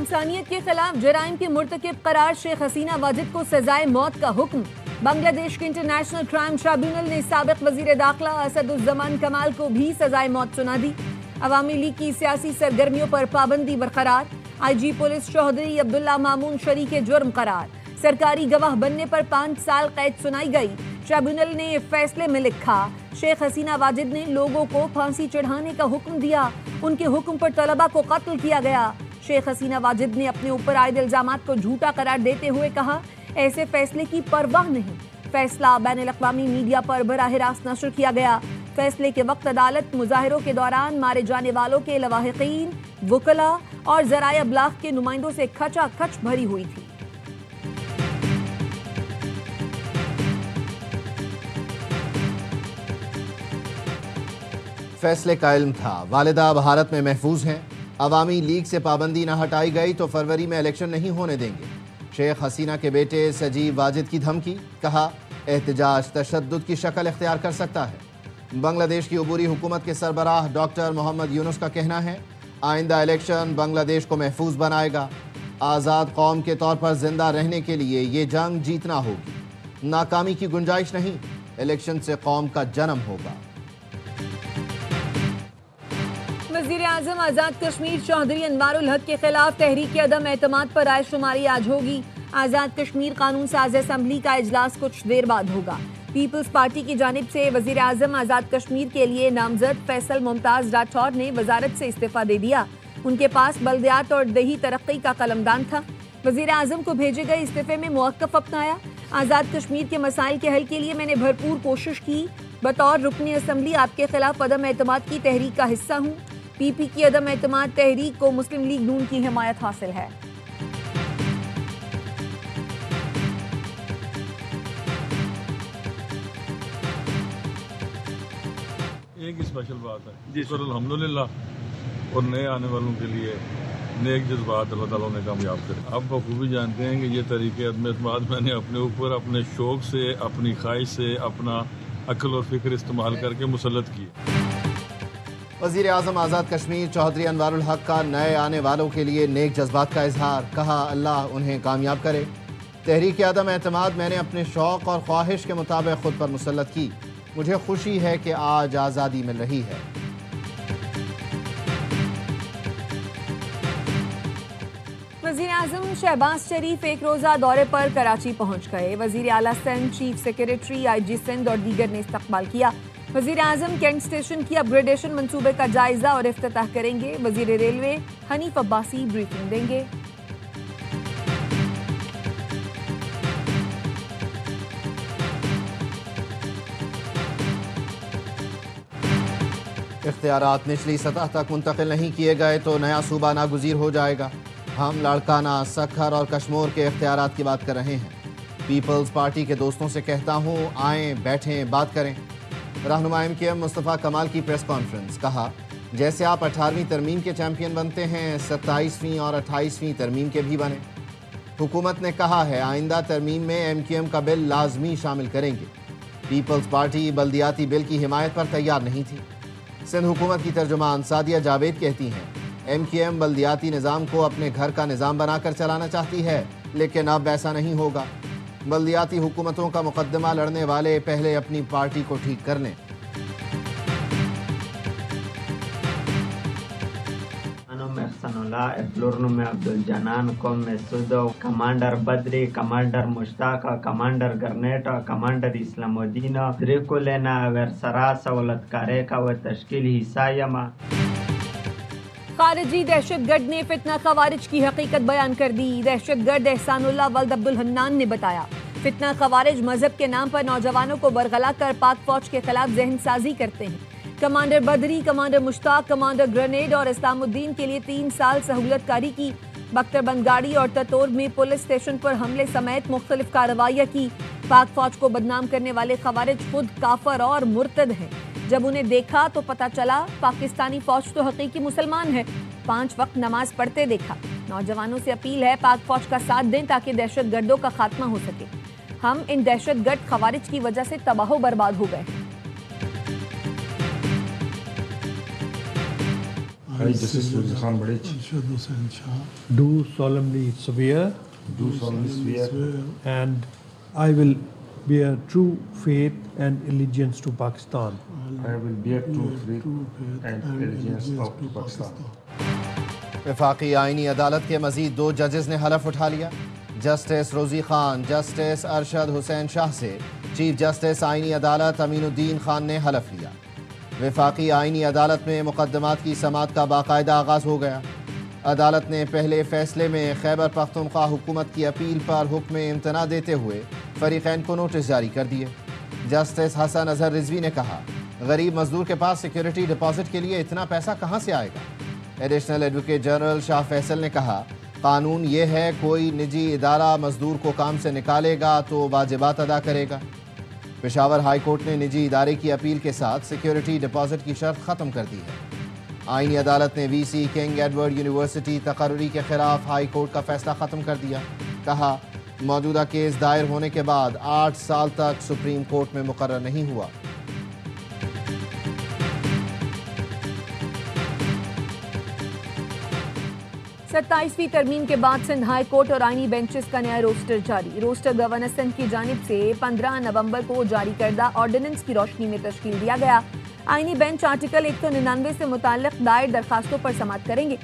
انسانیت کے خلاف جرائم کے مرتکب قرار شیخ حسینہ واجد کو سزائے موت کا حکم۔ بنگلہ دیش کے انٹرنیشنل کرائم ٹریبیونل نے سابق وزیر داخلہ اسد الزمان کمال کو بھی سزائے موت سنا دی۔ عوامی لیگ کی سیاسی سرگرمیوں پر پابندی برقرار۔ آئی جی پولیس چودھری عبداللہ مامون شریک جرم قرار۔ سرکاری گواہ بننے پر 5 سال قید سنائی گئی۔ ٹریبیونل نے فیصلے میں لکھا، شیخ حسینہ واجد نے لوگوں کو پھانسی چڑھانے کا حکم دیا، ان کے حکم پر طلبہ کو قتل کیا گیا۔ شیخ حسینہ واجد نے اپنے اوپر عائد الزامات کو جھوٹا قرار دیتے ہوئے کہا، ایسے فیصلے کی پرواہ نہیں۔ فیصلہ بین الاقوامی میڈیا پر براہ راست نشر کیا گیا۔ فیصلے کے وقت عدالت مظاہروں کے دوران مارے جانے والوں کے لواحقین، وکلاء اور ذرائع ابلاغ کے نمائندوں سے کھچا کھچ بھری ہوئی تھی۔ فیصلے کا علم تھا، والدہ بھارت میں محفوظ ہیں، عوامی لیگ سے پابندی نہ ہٹائی گئی تو فروری میں الیکشن نہیں ہونے دیں گے۔ شیخ حسینہ کے بیٹے سجیو واجد کی دھمکی، کہا احتجاج تشدد کی شکل اختیار کر سکتا ہے۔ بنگلہ دیش کی عبوری حکومت کے سربراہ ڈاکٹر محمد یونس کا کہنا ہے، آئندہ الیکشن بنگلہ دیش کو محفوظ بنائے گا۔ آزاد قوم کے طور پر زندہ رہنے کے لیے یہ جنگ جیتنا ہوگی، ناکامی کی گنجائش نہیں، الیکشن سے قوم کا جنم ہوگا۔ وزیر اعظم آزاد کشمیر چودھری انوار الحق کے خلاف تحریک عدم اعتماد پر رائے شماری آج ہوگی۔ آزاد کشمیر قانون ساز اسمبلی کا اجلاس کچھ دیر بعد ہوگا۔ پیپلز پارٹی کی جانب سے وزیر اعظم آزاد کشمیر کے لیے نامزد فیصل ممتاز راٹھور نے وزارت سے استعفیٰ دے دیا۔ ان کے پاس بلدیات اور دیہی ترقی کا قلمدان تھا۔ وزیر اعظم کو بھیجے گئے استعفے میں موقف اپنایا۔ آزاد کشمیر کے مسائل کے حل کے لیے میں نے بھرپور کوشش کی۔ بطور رکن اسمبلی آپ کے خلاف عدم اعتماد کی تحریک کا حصہ ہوں۔ پی پی کی عدم اعتماد تحریک کو مسلم لیگ نون کی حمایت حاصل ہے۔ ایک اسپیشل بات ہے جی سر، الحمدللہ، اور نئے آنے والوں کے لیے نیک جذبات اللہ تعالیٰ نے کامیاب کرے۔ آپ بخوبی جانتے ہیں کہ یہ طریقے عدم اعتماد میں نے اپنے اوپر اپنے شوق سے، اپنی خواہش سے، اپنا عقل اور فکر استعمال کر کے مسلط کیے۔ وزیر اعظم آزاد کشمیر چودھری انوار الحق کا نئے آنے والوں کے لیے نیک جذبات کا اظہار، کہا اللہ انہیں کامیاب کرے۔ تحریک عدم اعتماد میں نے اپنے شوق اور خواہش کے مطابق خود پر مسلط کی، مجھے خوشی ہے کہ آج آزادی مل رہی ہے۔ وزیر اعظم شہباز شریف ایک روزہ دورے پر کراچی پہنچ گئے۔ وزیر اعلیٰ سندھ، چیف سیکریٹری آئی جی سندھ اور دیگر نے استقبال کیا۔ وزیر اعظم کینٹ اسٹیشن کی اپ گریڈیشن منصوبے کا جائزہ اور افتتاح کریں گے۔ وزیر ریلوے حنیف عباسی بریفنگ دیں گے۔ اختیارات نچلی سطح تک منتقل نہیں کیے گئے تو نیا صوبہ ناگزیر ہو جائے گا۔ ہم لاڑکانہ، سکھر اور کشمور کے اختیارات کی بات کر رہے ہیں۔ پیپلز پارٹی کے دوستوں سے کہتا ہوں، آئیں، بیٹھیں، بات کریں۔ رہنما ایم کیو ایم مصطفیٰ کمال کی پریس کانفرنس، کہا جیسے آپ 18ویں ترمیم کے چیمپئن بنتے ہیں، 27ویں اور 28ویں ترمیم کے بھی بنے۔ حکومت نے کہا ہے آئندہ ترمیم میں ایم کیو ایم کا بل لازمی شامل کریں گے۔ پیپلز پارٹی بلدیاتی بل کی حمایت پر تیار نہیں تھی۔ سندھ حکومت کی ترجمان سعدیہ جاوید کہتی ہیں، ایم کیو ایم بلدیاتی نظام کو اپنے گھر کا نظام بنا کر چلانا چاہتی ہے، لیکن اب ایسا نہیں ہوگا۔ بلدیاتی حکومتوں کا مقدمہ لڑنے والے پہلے اپنی پارٹی کو ٹھیک کر لیں۔ احسن اللہ، افلورنو میں عبدالجنان، قوم میں سدو، کمانڈر بدری، کمانڈر مشتاق، کمانڈر گرنیٹا، کمانڈر اسلام الدین، دریکو لینا ورسراس ولد کارے کا و تشکیل حصہ یما۔ خارجی دہشت گرد نے فتنہ خوارج کی حقیقت بیان کر دی۔ دہشت گرد احسان اللہ ولد عبدالحنان نے بتایا، فتنہ خوارج مذہب کے نام پر نوجوانوں کو برگلا کر پاک فوج کے خلاف ذہن سازی کرتے ہیں۔ کمانڈر بدری، کمانڈر مشتاق، کمانڈر گرینیڈ اور اسلام الدین کے لیے 3 سال سہولت کاری کی۔ بختر بند گاڑی اور تتور میں پولیس اسٹیشن پر حملے سمیت مختلف کارروائیاں کی۔ پاک فوج کو بدنام کرنے والے خوارج خود کافر اور مرتد ہیں۔ جب انہیں دیکھا تو پتہ چلا پاکستانی فوج تو حقیقی مسلمان ہے۔ 5 وقت نماز پڑھتے دیکھا۔ نوجوانوں سے اپیل ہے پاک فوج کا ساتھ دیں تاکہ دہشت گردوں کا خاتمہ ہو سکے۔ ہم ان دہشت گرد خوارج کی وجہ سے تباہ و برباد ہو گئے ہیں۔ I, Justice Firoz Khan Badich, do solemnly swear and I will bear true faith and allegiance to Pakistan. I will bear true faith and allegiance to Pakistan. वफाकी आइनी अदालत के मजीद 2 जजेस ने हलफ उठा लिया। जस्टिस रोजी खान, जस्टिस अरशद हुसैन शाह से चीफ जस्टिस आइनी अदालत अमीनुद्दीन खान ने हलफ लिया। वफाकी आइनी अदालत में मुकदमात की समाअत का बाकायदा आगाज़ हो गया। अदालत ने पहले फैसले में खैबर पख्तूनख्वा हुकूमत की अपील पर हुक्म इम्तना देते हुए फरीक़ैन को नोटिस जारी कर दिए। जस्टिस हसन अजहर रिजवी ने कहा, गरीब मजदूर के पास सिक्योरिटी डिपॉजिट के लिए इतना पैसा कहाँ से आएगा। Additional advocate general Shah Faisal ने कहा, कानून ये है कोई निजी इदारा मजदूर को काम से निकालेगा तो वाजिबात अदा करेगा। पेशावर हाई कोर्ट ने निजी इदारे की अपील के साथ सिक्योरिटी डिपॉजिट की शर्त ख़त्म कर दी है। आइनी अदालत ने वीसी किंग एडवर्ड यूनिवर्सिटी तकर्री के खिलाफ हाई कोर्ट का फैसला ख़त्म कर दिया। कहा, मौजूदा केस दायर होने के बाद 8 साल तक सुप्रीम कोर्ट में मुकर्रर नहीं हुआ। सत्ताईसवीं तरमीम के बाद सिंध हाई कोर्ट और आइनी बेंचेस का नया रोस्टर जारी। रोस्टर गवर्नर सिंध की जानिब से 15 नवंबर को जारी करदा ऑर्डिनेंस की रोशनी में तश्कील दिया गया। आइनी बेंच आर्टिकल 199 से मुताल्लिक दायर दरखास्तों पर समाअत करेंगे।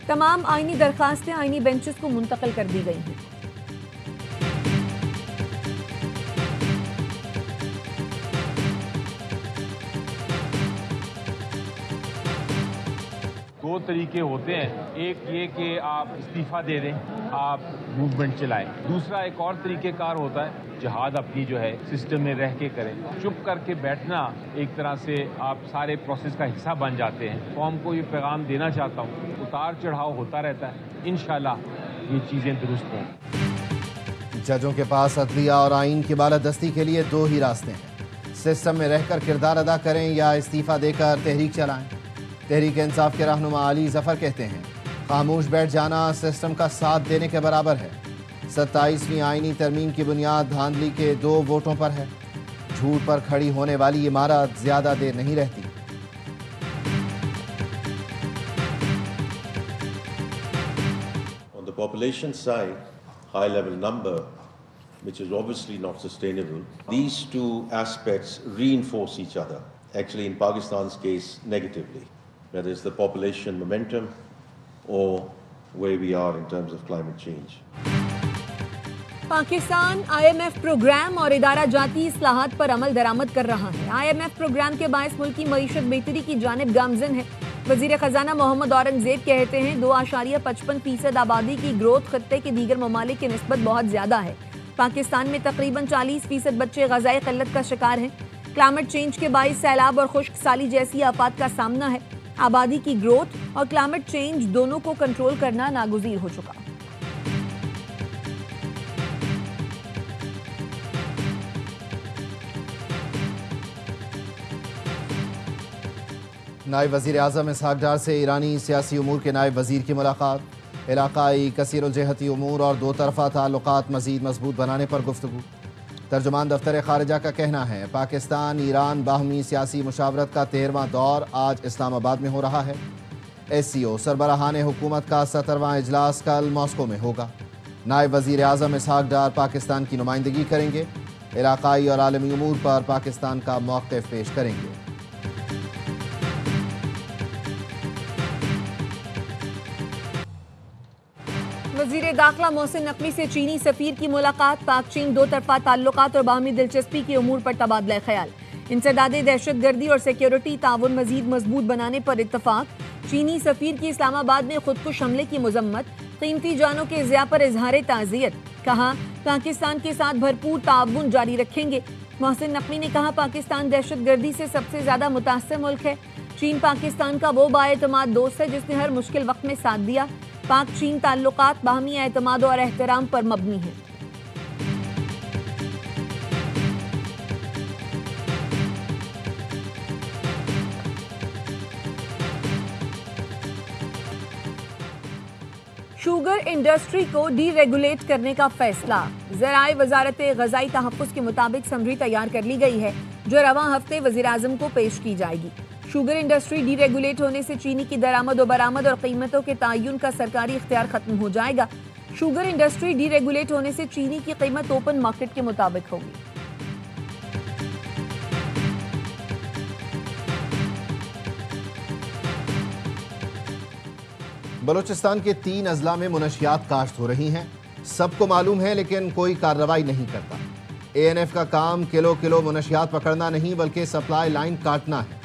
तमाम आइनी दरखास्तें आइनी बेंचेस को मुंतकिल कर दी गई हैं। दो तरीके होते हैं, एक ये कि आप इस्तीफ़ा दे दें, आप मूवमेंट चलाएं। दूसरा एक और तरीक़ेकार होता है, जिहाद अपनी जो है सिस्टम में रह के करें। चुप करके बैठना एक तरह से आप सारे प्रोसेस का हिस्सा बन जाते हैं। कौम को ये पैगाम देना चाहता हूँ, उतार चढ़ाव होता रहता है, इंशाल्लाह ये चीज़ें दुरुस्त हों। जजों के पास अदलिया और आइन की बालादस्ती के लिए 2 ही रास्ते हैं, सिस्टम में रहकर किरदार अदा करें या इस्तीफ़ा देकर तहरीक चलाएं। तहरीक इंसाफ के रहनुमा अली जफ़र कहते हैं, खामोश बैठ जाना सिस्टम का साथ देने के बराबर है। 27वीं आइनी तरमीम की बुनियाद धांधली के 2 वोटों पर है। झूठ पर खड़ी होने वाली इमारत ज़्यादा देर नहीं रहती। On the population side, high level number, which is obviously not sustainable. These 2 aspects reinforce each other, actually in Pakistan's case negatively, whether it's the population momentum or where we are in terms of climate change. Pakistan IMF programme और इदारा जाती इस्लाहात पर अमल दरामद कर रहा है। IMF programme के बायस मुल्क की मईशत बेहतरी की जानिब गामज़न है। वज़ीर ख़ज़ाना मोहम्मद औरंगज़ेब कहते हैं, 2.55% आबादी की ग्रोथ खत्ते के दीगर ममालिक की निस्बत बहुत ज़्यादा है। पाकिस्तान में तकरीबन 40% बच्चे ग़ज़ाई क़िल्लत का शिकार हैं। क्लाइमेट चेंज के बायस सैलाब और खुश्क साली जैसी आफात का सामना है। आबादी की ग्रोथ और क्लाइमेट चेंज दोनों को कंट्रोल करना नागुज़ीर हो चुका। नायब वज़ीर आज़म इसहाक़ डार से ईरानी सियासी उमूर के नायब वज़ीर की मुलाकात। इलाक़ाई कसीरुल-जहती उमूर और 2 तरफ़ा ताल्लुक़ात मज़ीद मजबूत बनाने पर गुफ्तगू। तर्जुमान दफ्तर ख़ारिजा का कहना है, पाकिस्तान ईरान बाहमी सियासी मुशावरत का 13वां दौर आज इस्लामाबाद में हो रहा है। SCO सरबराहान हुकूमत का 17वां इजलास कल मॉस्को में होगा। नायब वज़ीर आज़म इसहाक़ डार पाकिस्तान की नुमाइंदगी करेंगे। इलाक़ाई और आलमी उमूर पर पाकिस्तान का मौक़िफ़ पेश करेंगे। वज़ीर दाखिला मोहसिन नकवी से चीनी सफ़ीर की मुलाकात। पाक चीन 2 तरफ़ा ताल्लुकात और बाहमी दिलचस्पी के उमूर पर तबादला ख्याल। इंसदादे दहशतगर्दी और सिक्योरिटी ताउन मज़ीद मजबूत बनाने पर इत्तफ़ाक़। चीनी सफ़ीर की इस्लामाबाद में खुदकुश हमले की मज़म्मत। कीमती जानों के ज़िया पर इजहार ताज़ियत। कहा, पाकिस्तान के साथ भरपूर ताउन जारी रखेंगे। मोहसिन नकवी ने कहा, पाकिस्तान दहशतगर्दी से सबसे ज़्यादा मुतासिर मुल्क है। चीन पाकिस्तान का वो बाएतमाद दोस्त है जिसने हर मुश्किल वक्त में साथ दिया। पाक चीन ताल्लुकात बाहमी एतमाद और एहतराम पर मबनी हैं। शुगर इंडस्ट्री को डीरेगुलेट करने का फैसला। ज़राए वजारत ग़ज़ाई तहफ़्फ़ुज़ के मुताबिक समरी तैयार कर ली गई है, जो रवां हफ्ते वज़ीर आज़म को पेश की जाएगी। शुगर इंडस्ट्री डीरेगुलेट होने से चीनी की दरामद और बरामद और कीमतों के तयन का सरकारी इख्तियार खत्म हो जाएगा। शुगर इंडस्ट्री डीरेगुलेट होने से चीनी की कीमत ओपन मार्केट के मुताबिक होगी। बलूचिस्तान के 3 अजला में मुनशियात काश्त हो रही हैं। सबको मालूम है लेकिन कोई कार्रवाई नहीं करता। ANF का काम किलो किलो मुनशियात पकड़ना नहीं बल्कि सप्लाई लाइन काटना है।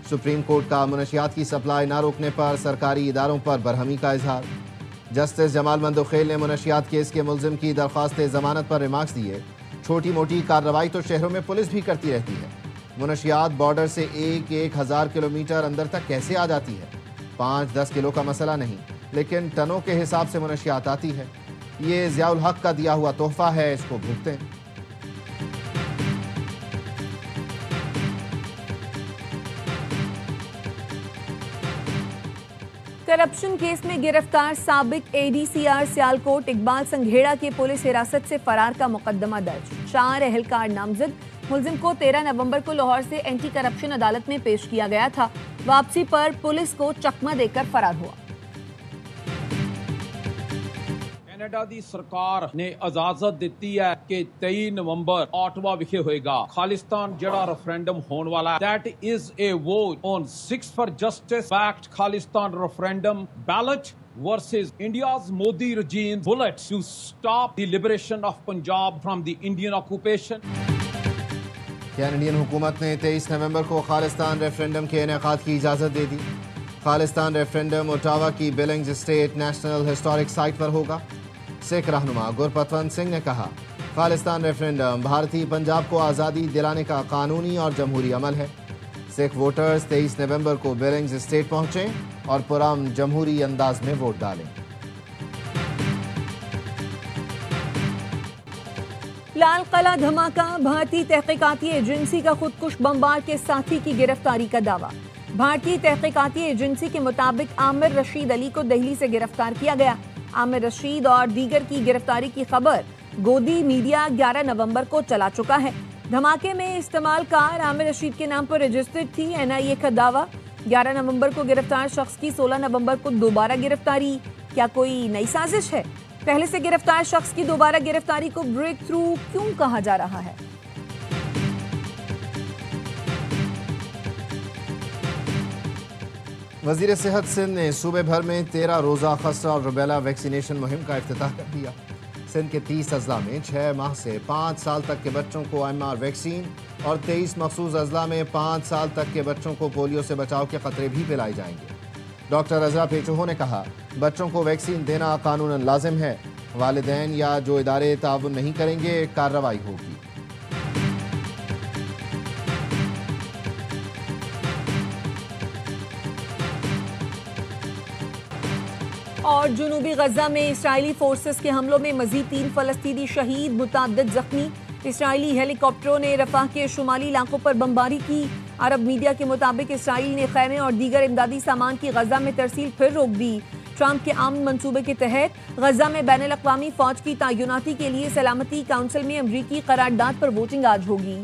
सुप्रीम कोर्ट का मुनशियात की सप्लाई ना रोकने पर सरकारी इदारों पर बरहमी का इजहार। जस्टिस जमाल मंदोखेल ने मुनशियात केस के मुलजिम की दरख्वास्त जमानत पर रिमार्क्स दिए। छोटी मोटी कार्रवाई तो शहरों में पुलिस भी करती रहती है। मुनशियात बॉर्डर से 1,000 किलोमीटर अंदर तक कैसे आ जाती है? 5-10 किलो का मसला नहीं, लेकिन टनों के हिसाब से मुनशियात आती है। ये ज़ियाउल हक का दिया हुआ तोहफा है, इसको भुगतें। करप्शन केस में गिरफ्तार साबिक ADCR सियालकोट इकबाल संघेड़ा के पुलिस हिरासत से फरार का मुकदमा दर्ज। 4 एहलकार नामजद। मुलजिम को 13 नवंबर को लाहौर से एंटी करप्शन अदालत में पेश किया गया था। वापसी पर पुलिस को चकमा देकर फरार हुआ। ਕੈਨੇਡਾ ਦੀ ਸਰਕਾਰ ਨੇ ਇਜਾਜ਼ਤ ਦਿੱਤੀ ਹੈ ਕਿ 23 ਨਵੰਬਰ ਆਟਵਾ ਵਿਖੇ ਹੋਏਗਾ ਖਾਲਿਸਤਾਨ ਜਿਹੜਾ ਰੈਫਰੈਂਡਮ ਹੋਣ ਵਾਲਾ ਹੈ। that is a vote on 6 for justice backed Khalistan referendum ballot versus India's Modi regime bullets to stop the liberation of Punjab from the Indian occupation। Canadian हुकूमत ने 23 नवंबर को खालिस्तान रेफरेंडम के इनेकाद की इजाज़त दे दी। खालिस्तान रेफरेंडम ओटावा की Billings state national historic site पर होगा। सिख रहनुमा गुरपतवंत सिंह ने कहा, खालिस्तान रेफरेंडम भारतीय पंजाब को आज़ादी दिलाने का कानूनी और जमहूरी अमल है। सिख वोटर्स 23 नवंबर को बिलिंग्स स्टेट पहुंचें और पुरअमन जमहूरी अंदाज में वोट डालें। लाल किला धमाका, भारतीय तहकीकाती एजेंसी का खुदकुश बमबार के साथी की गिरफ्तारी का दावा। भारतीय तहकीकाती एजेंसी के मुताबिक आमिर रशीद अली को दिल्ली से गिरफ्तार किया गया। आमिर रशीद और दीगर की गिरफ्तारी की खबर गोदी मीडिया 11 नवंबर को चला चुका है। धमाके में इस्तेमाल कार आमिर रशीद के नाम पर रजिस्टर्ड थी। NIA का दावा। 11 नवंबर को गिरफ्तार शख्स की 16 नवंबर को दोबारा गिरफ्तारी। क्या कोई नई साजिश है? पहले से गिरफ्तार शख्स की दोबारा गिरफ्तारी को ब्रेक थ्रू क्यों कहा जा रहा है? वज़ीर सेहत सिंध ने सूबे भर में 13 रोज़ा खसरा और रुबेला वैक्सीनेशन मुहिम का इफ्तिताह कर दिया। सिंध के 30 अजला में 6 माह से 5 साल तक के बच्चों को MR वैक्सीन और 23 मखसूस अजला में 5 साल तक के बच्चों को पोलियो से बचाव के खतरे भी पिलाए जाएंगे। डॉक्टर अजरा पेचोहो ने कहा, बच्चों को वैक्सीन देना कानूनन लाजिम है। वालिदैन या जो इदारे ताउन नहीं करेंगे, कार्रवाई होगी। और जुनूबी गजा में इसराइली फोर्सेस के हमलों में मजीद 3 फलस्तीनी शहीद, मुतअद्दिद जख्मी। इसराइली हेलीकॉप्टरों ने रफाह के शुमाली इलाकों पर बमबारी की। अरब मीडिया के मुताबिक इसराइल ने खैमे और दीगर इमदादी सामान की गजा में तरसील फिर रोक दी। ट्रंप के आमन मंसूबे के तहत गजा में बैनुल अक़वामी फौज की तैनाती के लिए सलामती काउंसिल में अमरीकी करारदाद पर वोटिंग आज होगी।